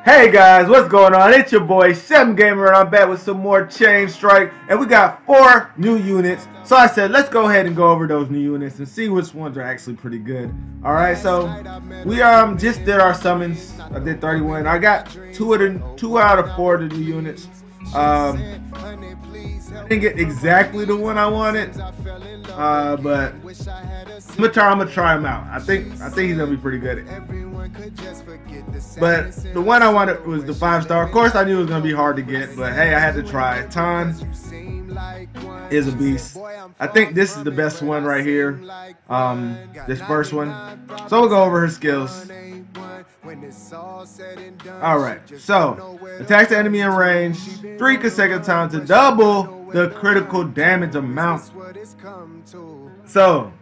Hey guys, what's going on? It's your boy 7Gamer and I'm back with some more Chain Strike, and we got 4 new units. So I said let's go ahead and go over those new units and see which ones are actually pretty good. Alright, so we just did our summons. I did 31. I got 2 out of 4 of the new units. I didn't get exactly the one I wanted, but I'm gonna try him out. I think he's gonna be pretty good. But the one I wanted was the 5-star. Of course, I knew it was gonna be hard to get, but hey, I had to try. Tan is a beast. I think this is the best one right here. This first one. So we'll go over her skills. Alright, so attacks the enemy in range 3 consecutive times to double the critical damage amount. So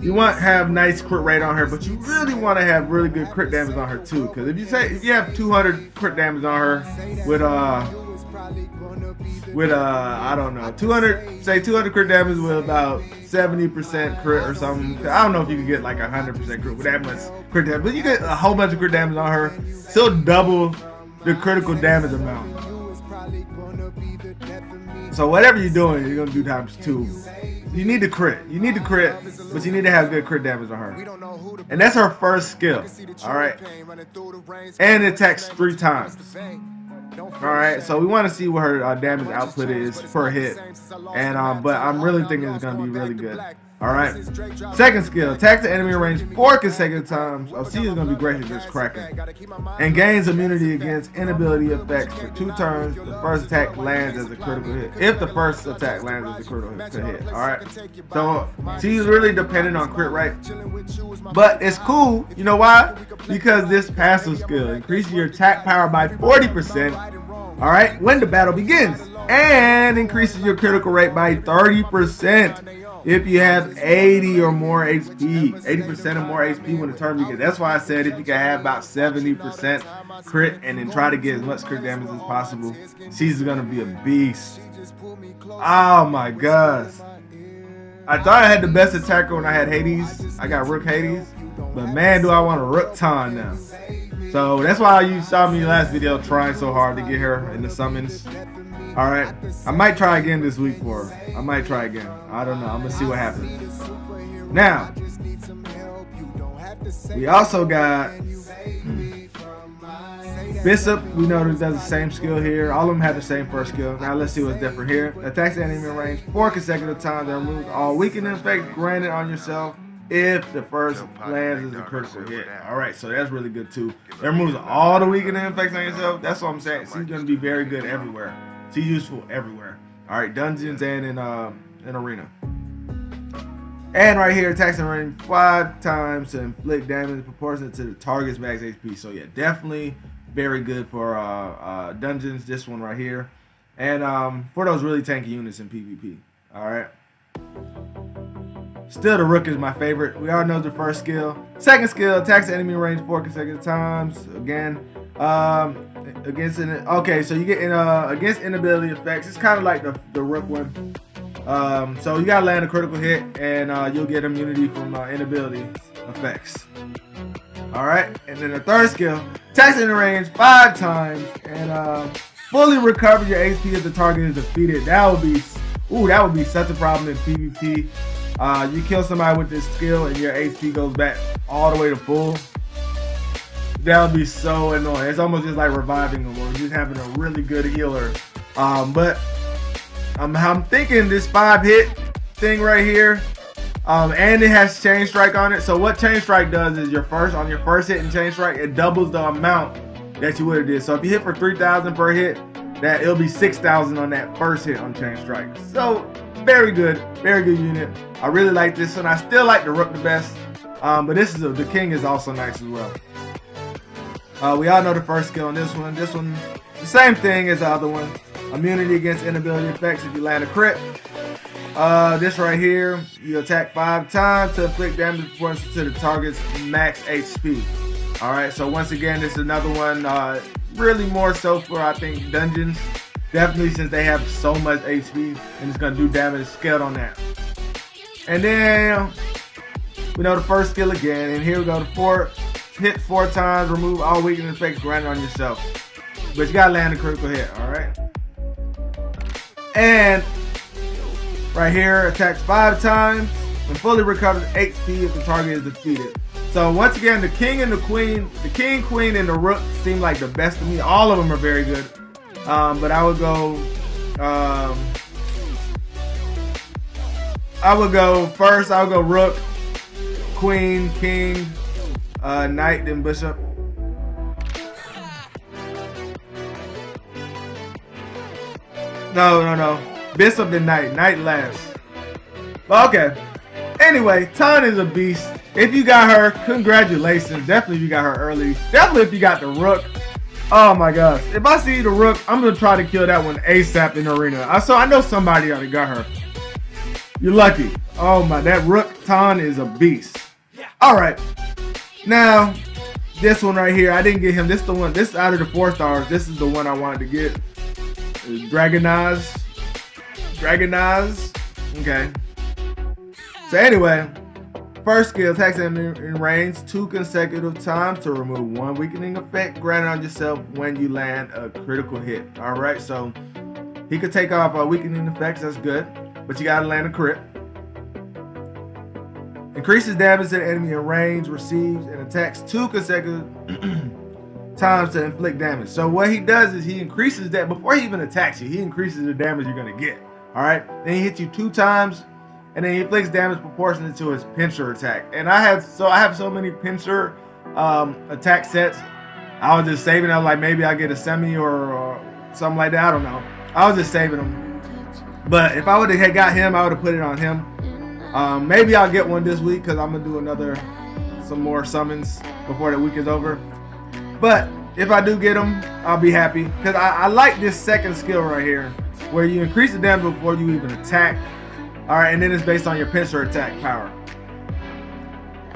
you want to have nice crit rate on her, but you really want to have really good crit damage on her too. Because if you have 200 crit damage on her with I don't know, 200 crit damage with about 70% crit or something. I don't know if you can get like 100% crit with that much crit damage, but you get a whole bunch of crit damage on her, still double the critical damage amount. So whatever you're doing, you're gonna do times 2. You need to crit. You need to crit, but you need to have good crit damage on her. And that's her first skill. Alright. And it attacks 3 times. Alright, so we want to see what her damage output is per hit. And but I'm really thinking it's gonna be really good. Alright. Second skill, attack the enemy in range 4 consecutive times. Oh, she is gonna be great against Kraken. And gains immunity against inability effects for 2 turns. The first attack lands as a critical hit. If the first attack lands as a critical hit. Alright. So she's really dependent on crit rate. But it's cool. You know why? Because this passive skill increases your attack power by 40%. Alright, when the battle begins. And increases your critical rate by 30%. If you have 80 or more HP, 80% or more HP when the turn begins. That's why I said if you can have about 70% crit and then try to get as much crit damage as possible, she's gonna be a beast. Oh my gosh. I thought I had the best attacker when I had Hades. I got Rook Hades. But man, do I want a Rook Tan now. So that's why you saw me last video trying so hard to get her in the summons. Alright, I might try again this week for her. I might try again. I don't know. I'm going to see what happens. Now, we also got Bishop. We know that does the same skill here. All of them have the same first skill. Now let's see what's different here. Attacks the enemy in range 4 consecutive times. That removes all weakening effects granted on yourself if the first lands is a critical hit. Alright, so that's really good too. It removes all the weakening effects on yourself. That's what I'm saying. She's going to be very good everywhere. She's useful everywhere. Alright, dungeons and in arena. And right here, attacks in range 5 times to inflict damage proportionate to the target's max HP. So yeah, definitely very good for dungeons. This one right here. And for those really tanky units in PvP. Alright. Still, the Rook is my favorite. We all know the first skill. Second skill, attacks the enemy in range 4 consecutive times. Again, okay, so you get against inability effects. It's kind of like the Rook one. So you gotta land a critical hit, and you'll get immunity from inability effects. All right, and then the third skill, attacks in the range 5 times, and fully recover your HP if the target is defeated. That would be such a problem in PvP. You kill somebody with this skill, and your HP goes back all the way to full. That would be so annoying. It's almost just like reviving them or just having a really good healer. But I'm thinking this 5-hit thing right here, and it has Chain Strike on it. So what Chain Strike does is on your first hit in Chain Strike, it doubles the amount that you would have did. So if you hit for 3,000 per hit, that it'll be 6,000 on that first hit on Chain Strike. So very good unit. I really like this one. I still like the Rook the best, but the King is also nice as well. We all know the first skill on this one. This one, the same thing as the other one. Immunity against inability effects if you land a crit. This right here, you attack 5 times to inflict damage proportional to the target's max HP. Alright, so once again, this is another one, really more so for, I think, dungeons. Definitely since they have so much HP, and it's going to do damage scaled on that. And then, we know the first skill again, and here we go, the 4 hit 4 times, remove all weakening effects granted on yourself. But you gotta land a critical hit, alright? And right here, attacks 5 times and fully recovers HP if the target is defeated. So once again, the king and the queen, and the rook seem like the best to me. All of them are very good. But I would go first, I would go rook, queen, king, knight, then bishop. No. Bishop and knight. Knight last. But okay. Anyway, Tan is a beast. If you got her, congratulations. Definitely if you got her early. Definitely if you got the rook. Oh my gosh. If I see the rook, I'm going to try to kill that one ASAP in the arena. I know somebody already got her. You're lucky. Oh my, that rook Tan is a beast. Alright. Now, this one right here, I didn't get him. This is the one. This out of the 4 stars. This is the one I wanted to get. Dragenaz. Okay. So anyway, first skill, attacks in range 2 consecutive times to remove 1 weakening effect granted on yourself when you land a critical hit. Alright, so he could take off weakening effects, that's good. But you gotta land a crit. Increases damage to the enemy in range, receives, and attacks 2 consecutive times to inflict damage. So what he does is he increases that before he even attacks you. He increases the damage you're gonna get. All right. Then he hits you 2 times, and then he inflicts damage proportionate to his pincer attack. And I have so many pincer attack sets. I was just saving them. Like maybe I get a semi or something like that. I don't know. I was just saving them. But if I would have got him, I would have put it on him. Maybe I'll get one this week because I'm gonna do some more summons before the week is over. But if I do get them, I'll be happy because I like this second skill right here, where you increase the damage before you even attack. All right, and then it's based on your pincer attack power.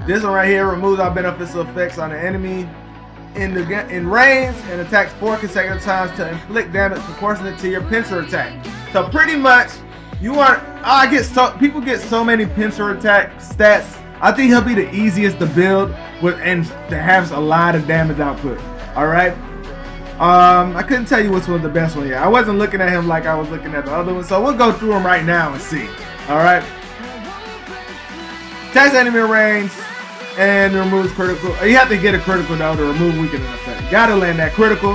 This one right here removes all beneficial effects on the enemy in range and attacks 4 consecutive times to inflict damage proportionate to your pincer attack. So pretty much, people get so many pincer attack stats. I think he'll be the easiest to build with and to have a lot of damage output. All right. I couldn't tell you which one's the best one yet. I wasn't looking at him like I was looking at the other one, so we'll go through them right now and see. All right. Attacks enemy range and removes critical. You have to get a critical though to remove weakening effect. You gotta land that critical.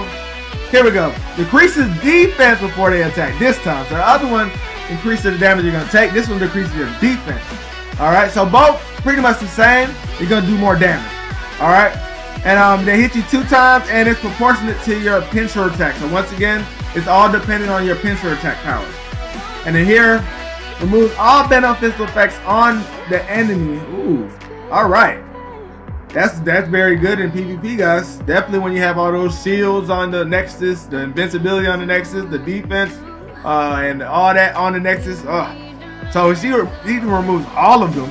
Here we go. Decreases defense before they attack this time. So the other one increases the damage you're gonna take. This one decreases your defense. All right. So both pretty much the same. You're gonna do more damage. All right. And they hit you 2 times, and it's proportionate to your pincer attack. So once again, it's all dependent on your pincer attack power. And then here, removes all beneficial effects on the enemy. Ooh, all right. That's very good in PvP, guys. Definitely when you have all those shields on the Nexus, the invincibility on the Nexus, the defense, and all that on the Nexus. So he removes all of them.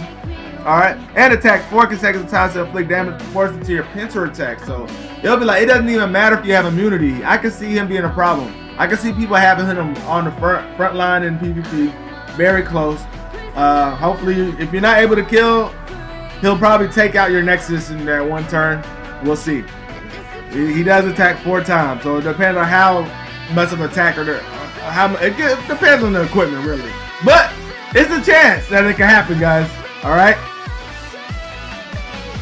All right, and attacks 4 consecutive times to inflict damage proportionate to your pincer attack. So it'll be like, it doesn't even matter if you have immunity. I can see him being a problem. I can see people having him on the front line in PvP, very close. Hopefully, if you're not able to kill, he'll probably take out your Nexus in that one turn. We'll see. He does attack 4 times, so it depends on how much of an attacker it depends on the equipment, really. But it's a chance that it can happen, guys. All right.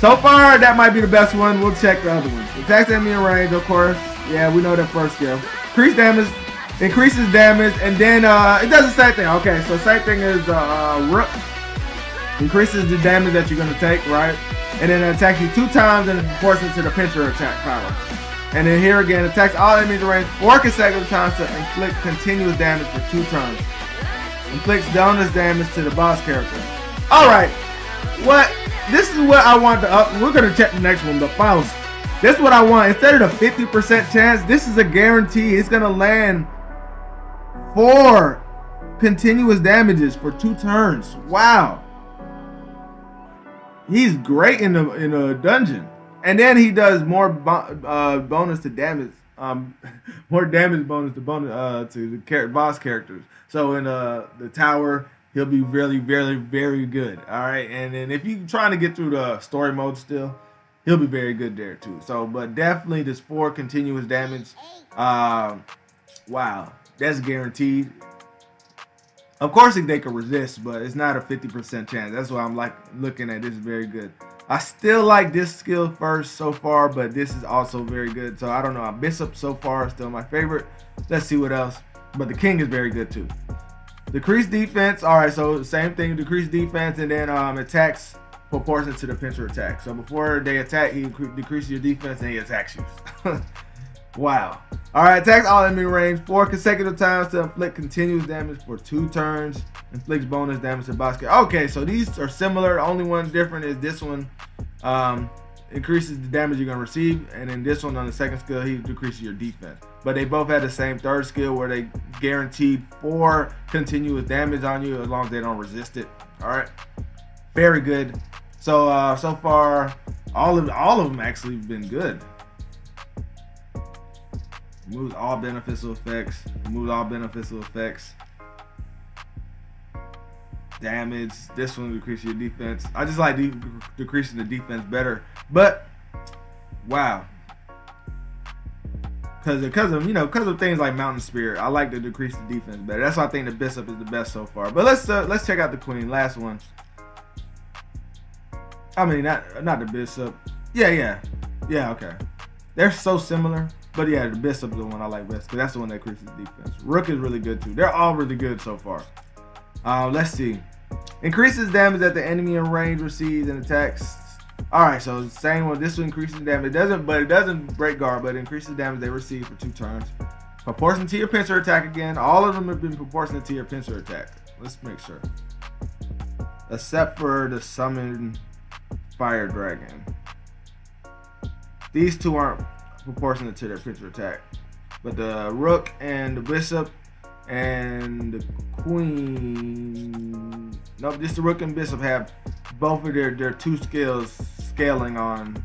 So far, that might be the best one. We'll check the other ones. Attacks enemy in range, of course. Yeah, we know that first skill. Increase damage, increases damage, and then it does the same thing. Okay, so same thing as Rook. Increases the damage that you're gonna take, right? And then it attacks you 2 times in proportion to the pincer attack power. And then here again, attacks all enemies in range 4 consecutive times to inflict continuous damage for 2 turns. Inflicts bonus damage to the boss character. All right, this is what I want to up. We're gonna check the next one, the Faust. This is what I want. Instead of the 50% chance, this is a guarantee. It's gonna land 4 continuous damages for 2 turns. Wow, he's great in a dungeon. And then he does more bonus to damage, more damage bonus to the boss characters. So in the tower, he'll be really, very, very good. All right, and then if you're trying to get through the story mode still, he'll be very good there too. So, but definitely this 4 continuous damage. Wow, that's guaranteed. Of course, they can resist, but it's not a 50% chance. That's why I'm like looking at this very good. I still like this skill first so far, but this is also very good. So I don't know. Bishop so far is still my favorite. Let's see what else. But the king is very good too. Decrease defense. All right, so same thing. Decrease defense, and then attacks proportionate to the pincer attack. So before they attack, he decreases your defense and he attacks you. Wow. All right, attacks all enemy range 4 consecutive times to inflict continuous damage for 2 turns. Inflicts bonus damage to boss. Okay, so these are similar. The only one different is this one increases the damage you're gonna receive, and then this one on the second skill he decreases your defense. But they both have the same third skill where they guaranteed 4 continuous damage on you as long as they don't resist it. All right, very good. So so far all of them actually been good. Removes all beneficial effects. Removes all beneficial effects. Damage. This one decreases your defense. I just like decreasing the defense better. But wow, because of things like Mountain Spirit, I like to decrease the defense better. That's why I think the Bishop is the best so far. But let's check out the Queen. Last one. I mean, not the Bishop. Yeah. Okay. They're so similar. But yeah, the Bishop is the one I like best because that's the one that increases defense. Rook is really good too. They're all really good so far. Let's see. Increases damage that the enemy in range receives and attacks. Alright, so same one. This one increases damage. It doesn't break guard, but it increases damage they receive for 2 turns. Proportionate to your pincer attack again. All of them have been proportionate to your pincer attack. Let's make sure. Except for the summon fire dragon. These 2 aren't proportionate to their pincer attack, but the Rook and the Bishop and the Queen, nope, just the Rook and Bishop have both of their 2 skills scaling on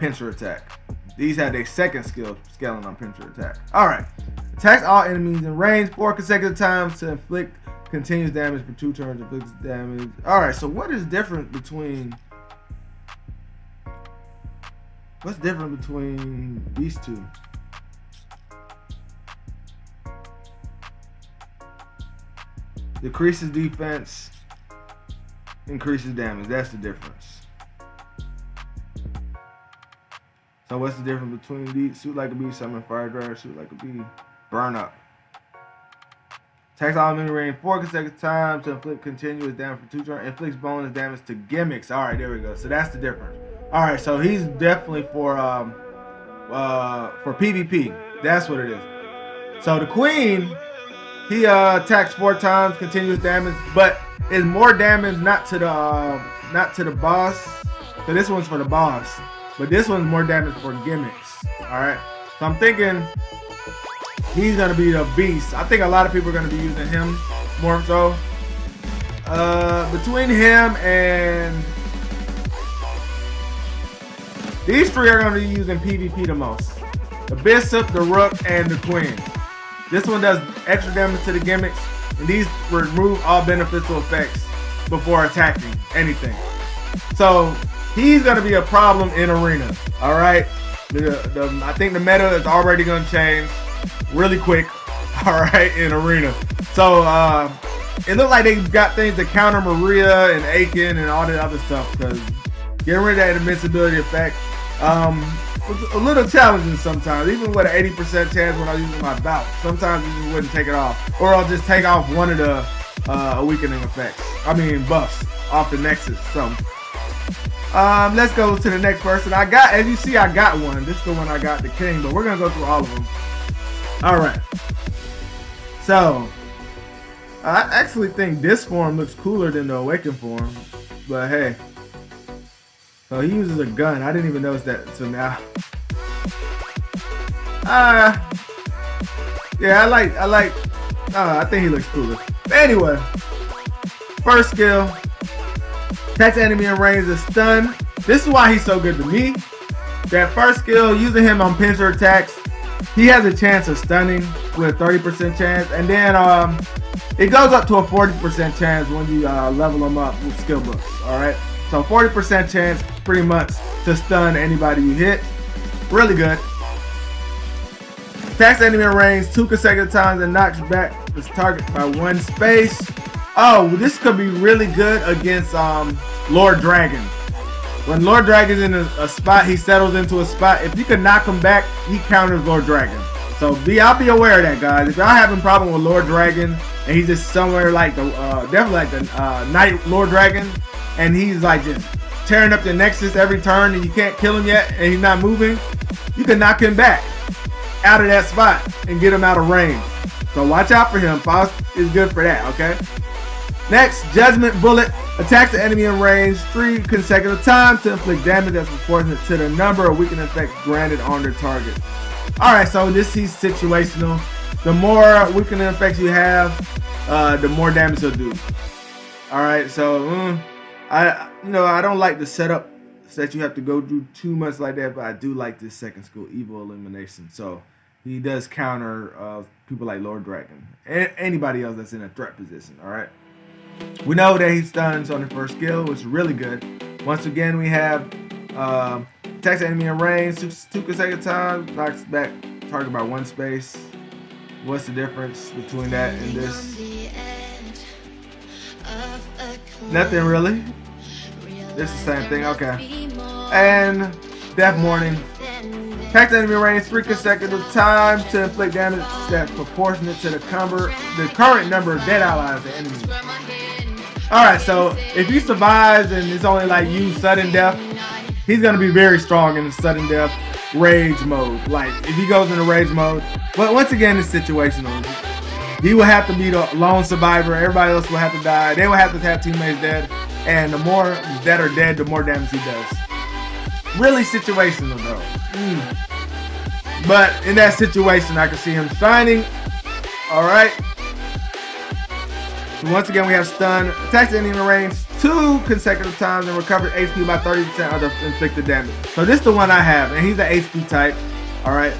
pincer attack. These have their second skill scaling on pincer attack. All right, attacks all enemies in range 4 consecutive times to inflict continuous damage for 2 turns. Inflicts damage. All right, so what is different between? What's different between these 2? Decreases defense, increases damage. That's the difference. So what's the difference between these? Suit like a bee, summon fire dragon. Suit like a bee, burn up. Attacks all enemy range 4 consecutive times to inflict continuous damage for 2 turns. Inflicts bonus damage to gimmicks. All right, there we go. So that's the difference. All right, so he's definitely for PvP. That's what it is. So the Queen, he attacks 4 times, continuous damage, but it's more damage not to the boss. So this one's for the boss, but this one's more damage for gimmicks. All right. So I'm thinking he's gonna be the beast. I think a lot of people are gonna be using him more so. Between him and these 3 are going to be used in PvP the most. The Bishop, the Rook, and the Queen. This one does extra damage to the gimmicks, and these remove all beneficial effects before attacking anything. So he's going to be a problem in arena. All right, I think the meta is already going to change really quick. All right, in arena. So it looks like they got things to counter Maria and Aiken and all that other stuff because getting rid of that invincibility effect was a little challenging sometimes. Even with an 80% chance when I was using my bout, sometimes you just wouldn't take it off. Or I'll just take off one of the weakening effects. I mean buffs off the Nexus. So let's go to the next person. I got, as you see, I got one. This is the one I got, the King, but we're gonna go through all of them. All right. So I actually think this form looks cooler than the Awakened form, but hey. So he uses a gun. I didn't even notice that until now. Yeah, I think he looks cooler. But anyway, first skill, attacks enemy in range is stun. This is why he's so good to me. That first skill, using him on pincer attacks, he has a chance of stunning with a 30% chance, and then it goes up to a 40% chance when you level him up with skill books. All right. So 40% chance pretty much to stun anybody you hit. Really good. Attacks the enemy in range 2 consecutive times and knocks back this target by 1 space. Oh, this could be really good against Lord Dragon. When Lord Dragon's in a spot, he settles into a spot. If you can knock him back, he counters Lord Dragon. So I'll be aware of that, guys. If y'all having a problem with Lord Dragon and he's just somewhere like the definitely like the Knight Lord Dragon, and he's like just tearing up the Nexus every turn and you can't kill him yet and he's not moving, you can knock him back out of that spot and get him out of range. So watch out for him. Faust is good for that, okay? Next, Judgment Bullet attacks the enemy in range 3 consecutive times to inflict damage that's proportionate to the number of weakening effects granted on their target. Alright, so this is situational. The more weakening effects you have, the more damage he'll do. Alright, so I don't like the setup that you have to go do too much like that, but I do like this second skill, Evil Elimination. So he does counter people like Lord Dragon and anybody else that's in a threat position. Alright. We know that he stuns on the first skill, which is really good. Once again, we have attacks the enemy in range 2 consecutive times, knocks back target by 1 space. What's the difference between that and this? Nothing really. It's the same thing, okay. And Death Warning. Attack the enemy in range 3 consecutive times to inflict damage that's proportionate to the current number of dead allies the enemy. Alright, so if he survives and it's only like you sudden death, he's gonna be very strong in the sudden death rage mode. Like if he goes into rage mode, but once again it's situational. He will have to be the lone survivor, everybody else will have to die, they will have to have teammates dead, and the more that are dead, the more damage he does. Really situational though. But in that situation I can see him shining. Alright. Once again, we have stun. Attacks the enemy in range 2 consecutive times and recovers HP by 30% of the inflicted damage. So this is the one I have, and he's an HP type. Alright.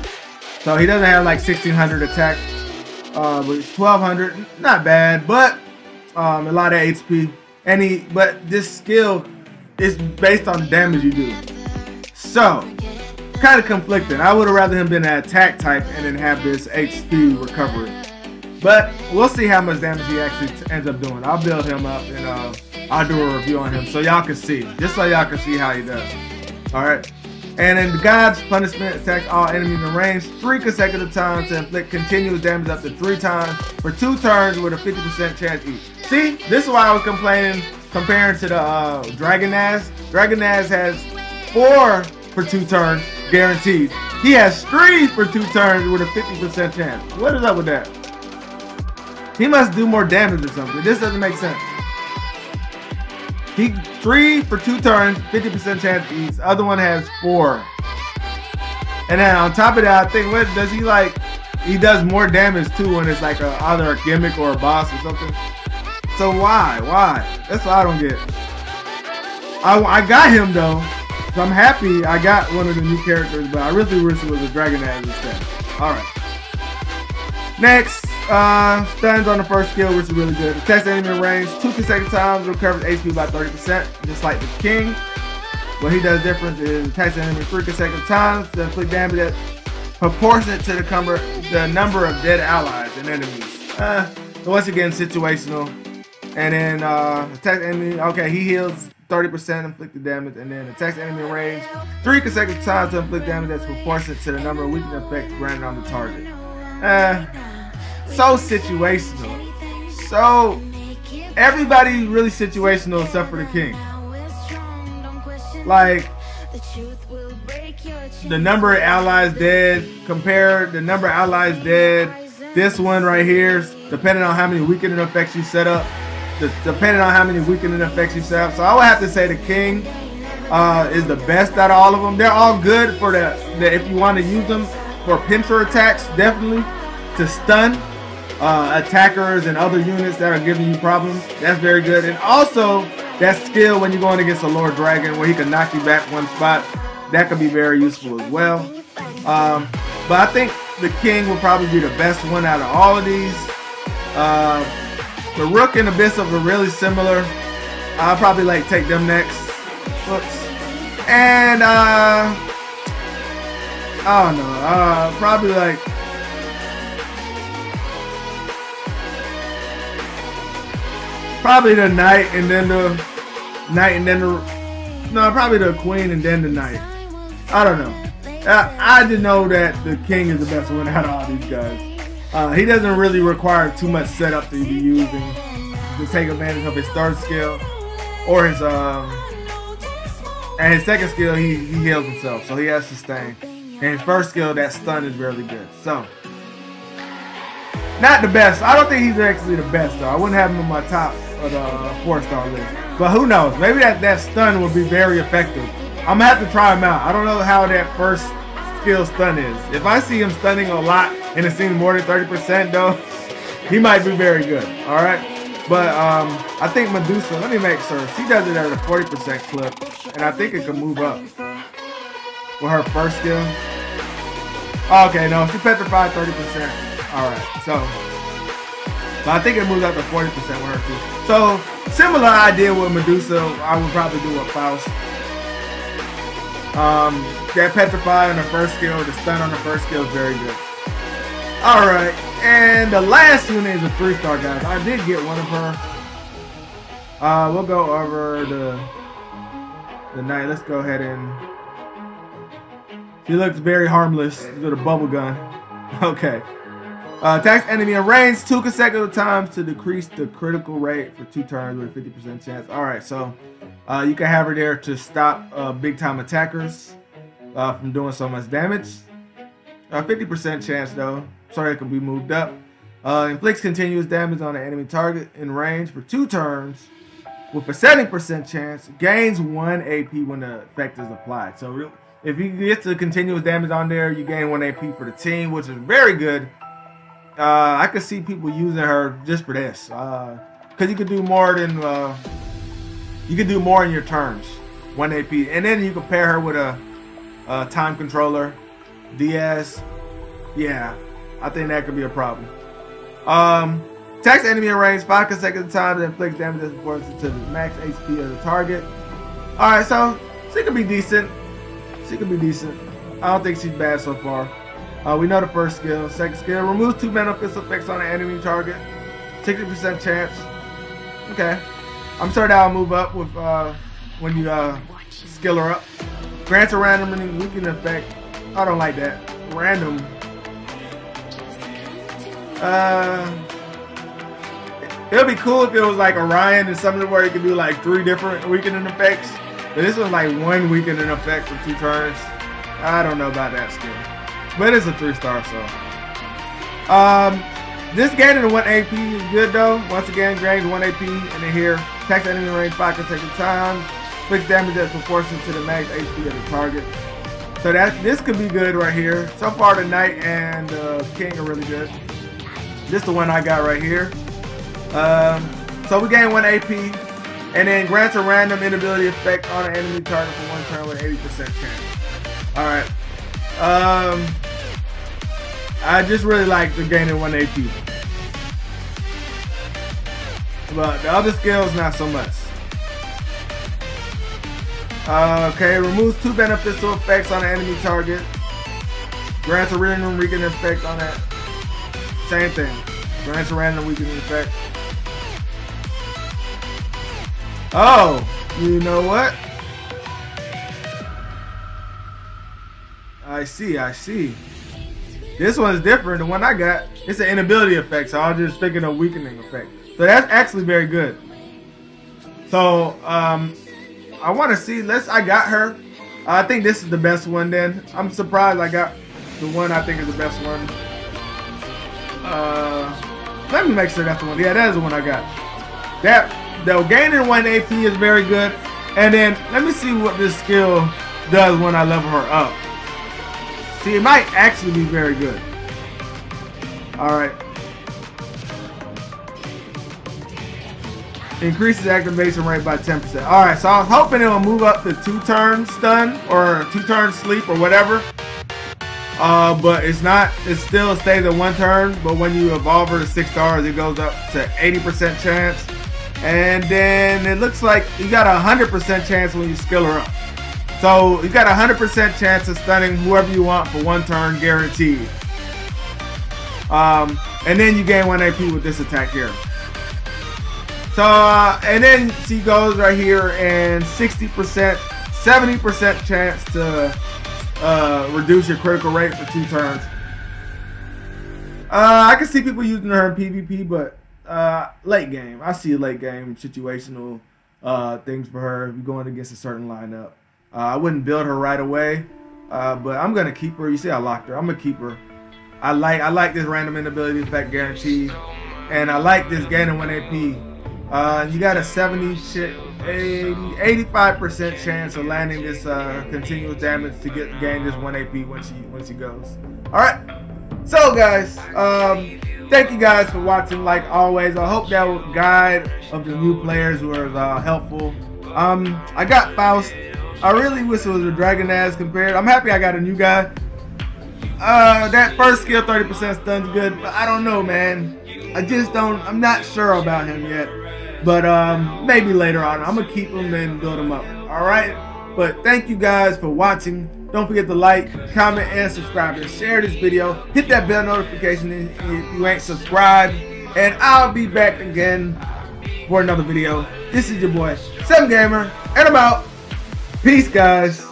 So he doesn't have like 1600 attack. But 1200. Not bad, but a lot of HP. But this skill is based on the damage you do. So kind of conflicting. I would have rather him been an attack type and then have this HP recovery. But we'll see how much damage he actually ends up doing. I'll build him up and I'll do a review on him so y'all can see. Just so y'all can see how he does. Alright. And in God's Punishment, attacks all enemies in range 3 consecutive times to inflict continuous damage up to 3 times for 2 turns with a 50% chance each. See? This is why I was comparing to the Dragenaz. Dragenaz has 4 for 2 turns guaranteed. He has 3 for 2 turns with a 50% chance. What is up with that? He must do more damage or something. This doesn't make sense. He 3 for 2 turns, 50% chance each. The other one has 4. And then on top of that, I think what does he like? He does more damage too when it's like either a gimmick or a boss or something. So why? That's what I don't get. I got him though. So I'm happy I got one of the new characters, but I really wish it was a Dragenaz instead. Alright. Next, stuns on the first skill, which is really good. Attacks the enemy in range 2 consecutive times, recovers HP by 30%, just like the King. What he does different is attacks the enemy 3 consecutive times to inflict damage that's proportionate to the number of dead allies and enemies. So once again, situational. And then attacks the enemy. Okay, he heals 30% inflicted damage, and then attacks the enemy in range 3 consecutive times to inflict damage that's proportionate to the number of weakening effects granted on the target. So situational. So everybody really situational except for the King. Like the number of allies dead, compare the number of allies dead. This one right here, depending on how many weakening effects you set up. Depending on how many weakening effects you set up. So I would have to say the King is the best out of all of them. They're all good for the if you want to use them for pincer attacks, definitely to stun attackers and other units that are giving you problems. That's very good. And also that skill when you're going against a Lord Dragon where he can knock you back one spot, that could be very useful as well. But I think the King will probably be the best one out of all of these. The Rook and the Bishop are really similar. I'll probably like take them next. Whoops. And I don't know. Probably like the knight and then the probably the queen and then the knight. I don't know. I just know that the king is the best one out of all these guys. He doesn't really require too much setup to be using to take advantage of his third skill or his and his second skill he heals himself, so he has sustain. And his first skill, that stun, is really good. So not the best. I don't think he's actually the best though. I wouldn't have him in my top of the 4-star list. But who knows? Maybe that stun will be very effective. I'm gonna have to try him out. I don't know how that first skill stun is. If I see him stunning a lot and it seems more than 30% though, he might be very good. Alright. But I think Medusa, let me make sure. She does it at a 40% clip. And I think it can move up with her first skill. Oh, okay, no, she petrified 30%. Alright, so but I think it moves up to 40% with her too. So similar idea with Medusa, I would probably do with Faust. That petrify on the first skill, the stun on the first skill is very good. Alright, and the last unit is a 3-star, guys. I did get one of her. We'll go over the knight. Let's go ahead and she looks very harmless with a bubble gun. Okay. Attacks enemy in range 2 consecutive times to decrease the critical rate for 2 turns with a 50% chance. Alright, so you can have her there to stop big time attackers from doing so much damage. 50% chance though, so it can be moved up. Inflicts continuous damage on an enemy target in range for 2 turns with a 70% chance. Gains 1 AP when the effect is applied. So if you get the continuous damage on there, you gain 1 AP for the team, which is very good. I could see people using her just for this, because you could do more than you could do more in your turns, 1 AP, and then you can pair her with a time controller, Diaz. Yeah, I think that could be a problem. Attacks enemy in range 5 consecutive times and inflicts damage as proportional to the max HP of the target. All right, so she could be decent. She could be decent. I don't think she's bad so far. We know the first skill. Second skill, removes 2 beneficial effects on an enemy target. 60% chance. Okay. I'm sure that'll move up with when you skill her up. Grants a random weakening effect. I don't like that. Random. It'll be cool if it was like Orion and something where you could do like 3 different weakening effects. But this was like 1 weakening effect for 2 turns. I don't know about that skill. But it's a 3-star, so. This gaining 1 AP is good though. Once again, gains 1 AP, and then here, attacks enemy in range 5 consecutive times. Inflicts damage that's proportional to the max HP of the target. So this could be good right here. So far, the Knight and the King are really good. This is the one I got right here. So we gain 1 AP, and then grants a random inability effect on an enemy target for 1 turn with 80% chance. All right. I just really like the gaining 1 AP. But the other skills, not so much. Okay, removes 2 beneficial effects on an enemy target. Grants a random weakening effect on that. Same thing. Grants a random weakening effect. Oh, you know what? I see. This one's different. The one I got, it's an inability effect, so I was just thinking of weakening effect. So that's actually very good. So I want to see. I got her. I think this is the best one. Then I'm surprised I got the one I think is the best one. Let me make sure that's the one. Yeah, that is the one I got. That the gaining 1 AP is very good. And then let me see what this skill does when I level her up. See, it might actually be very good. Alright. Increases activation rate by 10%. Alright, so I was hoping it will move up to 2 turn stun or 2 turn sleep or whatever. But it's not. It still stays at 1 turn. But when you evolve her to 6 stars, it goes up to 80% chance. And then it looks like you got a 100% chance when you skill her up. So you got a 100% chance of stunning whoever you want for 1 turn, guaranteed. And then you gain 1 AP with this attack here. So and then she goes right here, and 60%, 70% chance to reduce your critical rate for 2 turns. I can see people using her in PvP, but late game. I see late game situational things for her if you're going against a certain lineup. I wouldn't build her right away, but I'm gonna keep her. You see, I locked her. I'm gonna keep her. I like this random inability effect guarantee, and I like this gaining 1 AP. You got a 85% chance of landing this continuous damage to gain this 1 AP when she goes. All right. So guys, thank you guys for watching. Like always, I hope that guide of the new players was helpful. I got Faust. I really wish it was a Dragenaz compared. I'm happy I got a new guy. That first skill 30% stun's good, but I don't know, man. I'm not sure about him yet. But maybe later on. I'm gonna keep him and build him up. Alright? But thank you guys for watching. Don't forget to like, comment, and subscribe, and share this video. Hit that bell notification if you ain't subscribed. And I'll be back again for another video. This is your boy, 7Gamer, and I'm out. Peace, guys.